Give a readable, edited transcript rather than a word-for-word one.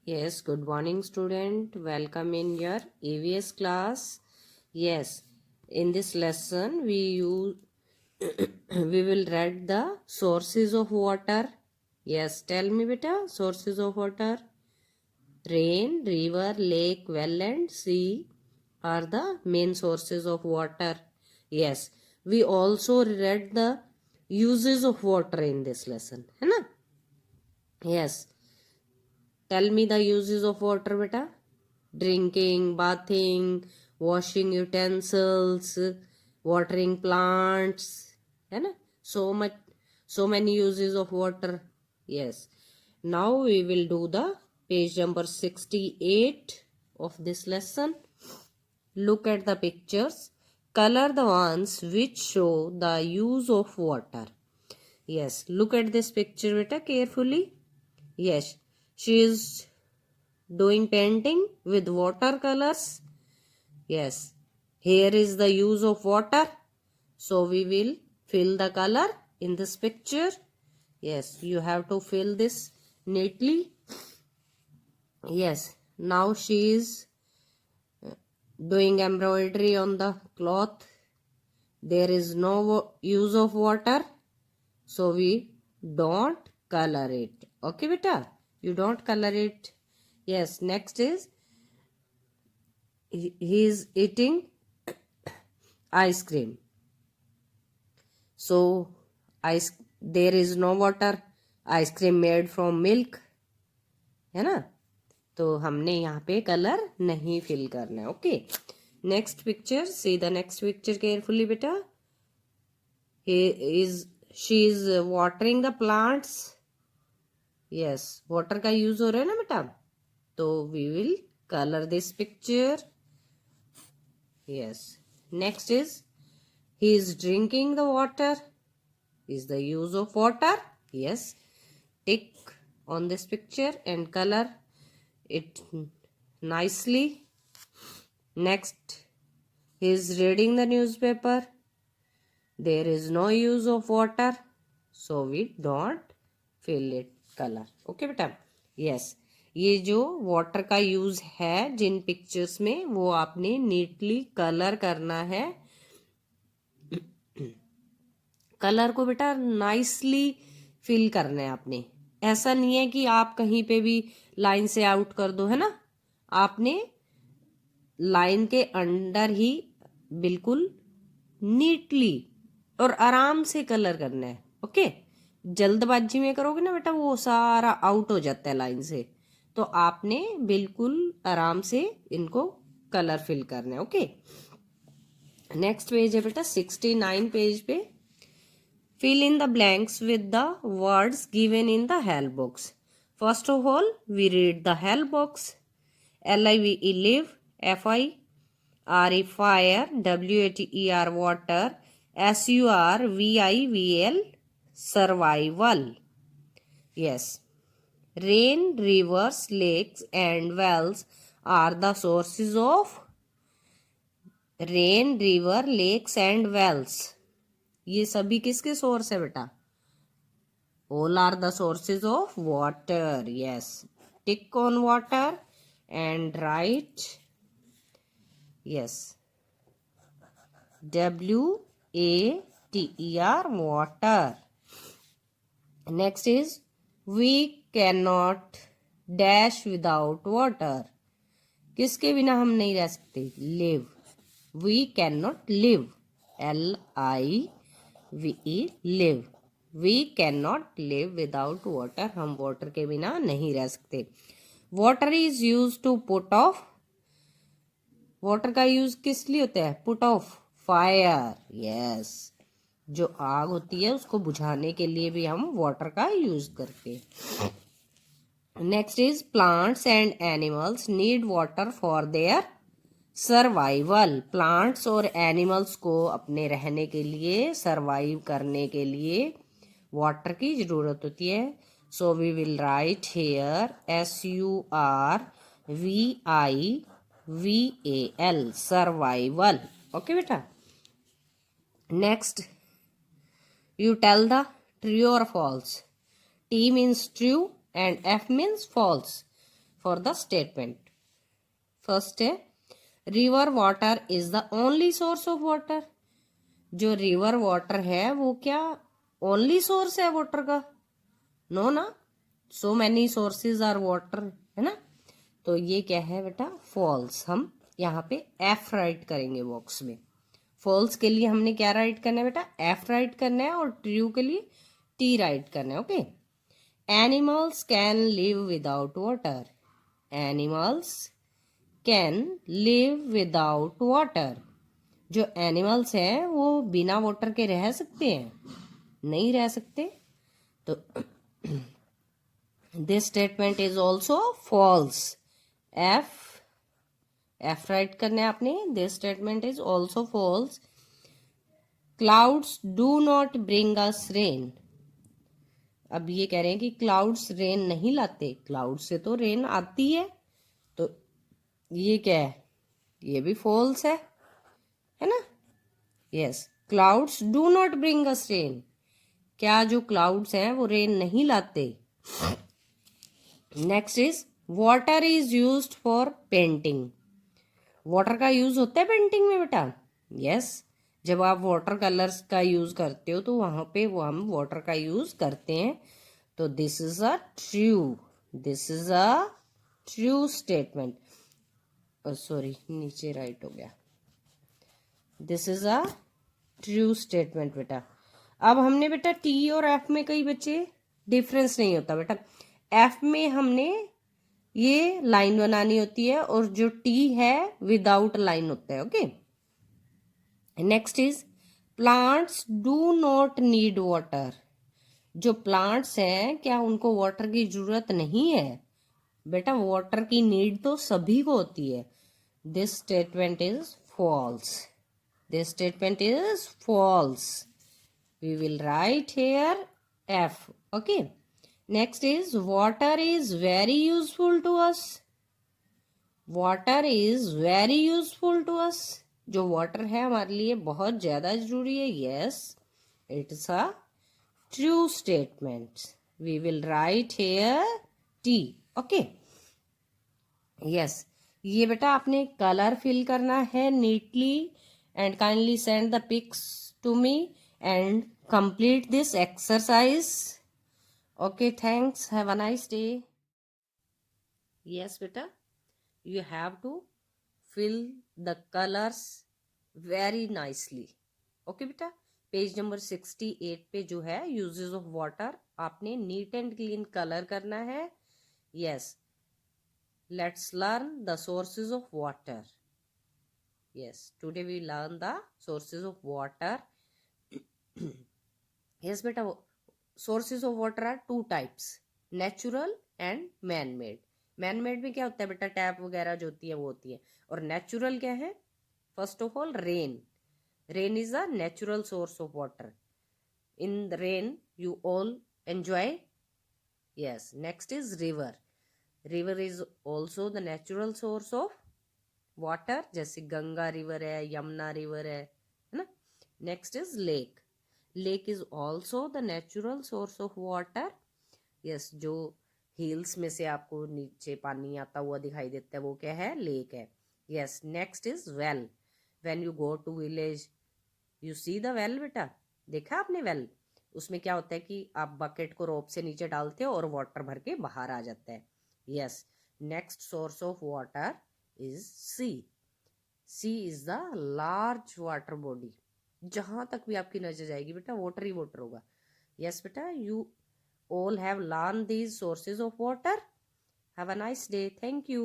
Yes, good morning, student. Welcome in your EVS class. Yes, in this lesson we use we will read the sources of water. Yes, tell me beta, sources of water. Rain, river, lake, well and sea are the main sources of water. Yes, we also read the uses of water in this lesson, है ना? Yes. Tell me the uses of water, beta. Drinking, bathing, washing utensils, watering plants. है ना? So many uses of water. Yes. Now we will do the page number 68 of this lesson. Look at the pictures. Color the ones which show the use of water. Yes. Look at this picture, beta, carefully. Yes. She is doing painting with watercolors. Yes, here is the use of water. So we will fill the color in this picture. Yes, you have to fill this neatly. Yes, now she is doing embroidery on the cloth. There is no use of water, so we don't color it. Okay, beta, you don't color it. Yes, next is he is eating ice cream. So there is no water. Ice cream made from milk, है ना? तो हमने यहाँ पे colour नहीं fill करना है. Okay, next picture. See the next picture carefully बेटा. She is watering the plants. Yes, water का यूज हो रहा है ना बेटा, तो we will colour this picture. Yes, next is he is drinking the water. Is the use of water? Yes. Tick on this picture and color it nicely. Next, he is reading the newspaper. There is no use of water, so we don't fill it color. Okay बेटा. Yes, ये जो water का use है जिन pictures में, वो आपने neatly colour करना है. कलर को बेटा नाइसली फिल करना है आपने. ऐसा नहीं है कि आप कहीं पे भी लाइन से आउट कर दो, है ना. आपने लाइन के अंडर ही बिल्कुल नीटली और आराम से कलर करना है. ओके, जल्दबाजी में करोगे ना बेटा, वो सारा आउट हो जाता है लाइन से. तो आपने बिल्कुल आराम से इनको कलर फिल करना है. ओके, नेक्स्ट पेज है बेटा 69 पेज पे. Fill in the blanks with the words given in the help box. First of all, we read the help box. L-I-V-E live, F-I-R-E fire, W-A-T-E-R water, S-U-R-V-I-V-L survival. Yes. Rain, rivers, lakes and wells are the sources of rain, river, lakes and wells. ये सभी किसके source है बेटा? All are the sources of water. Yes, tick on water and right yes WATER water. Next is we can not dash without water. किसके बिना हम नहीं रह सकते? Live. We can not live, LIVE live. We cannot live without water. हम water के बिना नहीं रह सकते. Water is used to put off. Water का यूज किस लिए होता है? Put off fire. Yes, जो आग होती है उसको बुझाने के लिए भी हम वाटर का यूज करते हैं. Next is plants and animals need water for their survival. Plants और एनिमल्स को अपने रहने के लिए, सर्वाइव करने के लिए वाटर की जरूरत होती है. So we will write here SURVIVAL survival. Okay बेटा. Next, you tell the true और false. T means true and F means false. For the statement. First है river water is the only source of water. जो river water है वो क्या only source है water का? No ना, so many sources are water, है ना। तो ये क्या है बेटा? फॉल्स। हम यहाँ पे एफ राइट करेंगे बॉक्स में। फॉल्स के लिए हमने क्या राइट करना है बेटा? एफ राइट करना है, और ट्रू के लिए टी राइट करना है। Okay. Animals can live without water. Animals can live without water. जो एनिमल्स हैं वो बिना वाटर के रह सकते हैं? नहीं रह सकते। तो this statement is also false. F write करना है आपने। This statement is also false. Clouds do not bring us rain. अब ये कह रहे हैं कि क्लाउड्स रेन नहीं लाते। क्लाउड से तो रेन आती है, तो ये क्या है? ये भी फॉल्स है ना। Yes, clouds do not bring us rain. क्या जो क्लाउड्स हैं वो रेन नहीं लाते? Next is water is used for painting. Water का यूज होता है पेंटिंग में बेटा? यस, जब आप वाटर कलर्स का यूज करते हो तो वहां पे वो हम वाटर का यूज करते हैं। तो this is a true statement. Sorry, नीचे राइट हो गया। This is a true statement बेटा। अब हमने बेटा टी और एफ में कई बच्चे डिफरेंस नहीं होता बेटा। एफ में हमने ये लाइन बनानी होती है, और जो टी है विदाउट लाइन होता है। Okay. Next is plants do not need water. जो प्लांट्स हैं क्या उनको वाटर की जरूरत नहीं है? बेटा वाटर की नीड तो सभी को होती है। This statement is false. This statement is false. We will write here F. Okay. Next is water is very useful to us. Water is very useful to us. जो water है हमारे लिए बहुत ज्यादा जरूरी है। Yes, it's a true statement. We will write here T. Okay. Yes. ये बेटा आपने कलर फिल करना है neatly, and kindly send the pics to me and complete this exercise. Okay, thanks. Have a nice day. Yes beta, you have to fill the colors very nicely. Okay beta, page number 68 पे जो है uses of water आपने neat and clean colour करना है। Yes, let's learn the sources of water. Yes, today we learn the sources of water. Yes beta, sources of water are two types, natural and man-made. Man-made में क्या होता है बेटा? Tap वगैरह जो होती है वो होती है। और natural क्या है? First of all, rain. Rain is a natural source of water. In the rain you all enjoy. Yes, next is river. River is also the natural source of water, जैसे गंगा रिवर है, Yamuna river है ना। Next is lake. Lake is also the natural source of water. Yes, जो hills में से आपको नीचे पानी आता हुआ दिखाई देता है वो क्या है? लेक है। Yes, next is well. When you go to village you see the well. बेटा देखा आपने वेल? उसमें क्या होता है कि आप बकेट को रोप से नीचे डालते हो और वाटर भर के बाहर आ जाता है। Yes, next source of water is sea. Sea is the large water body. जहां तक भी आपकी नजर जाएगी बेटा वाटर ही वाटर होगा। Yes बेटा, you all have learned these sources of water. Have a nice day. Thank you.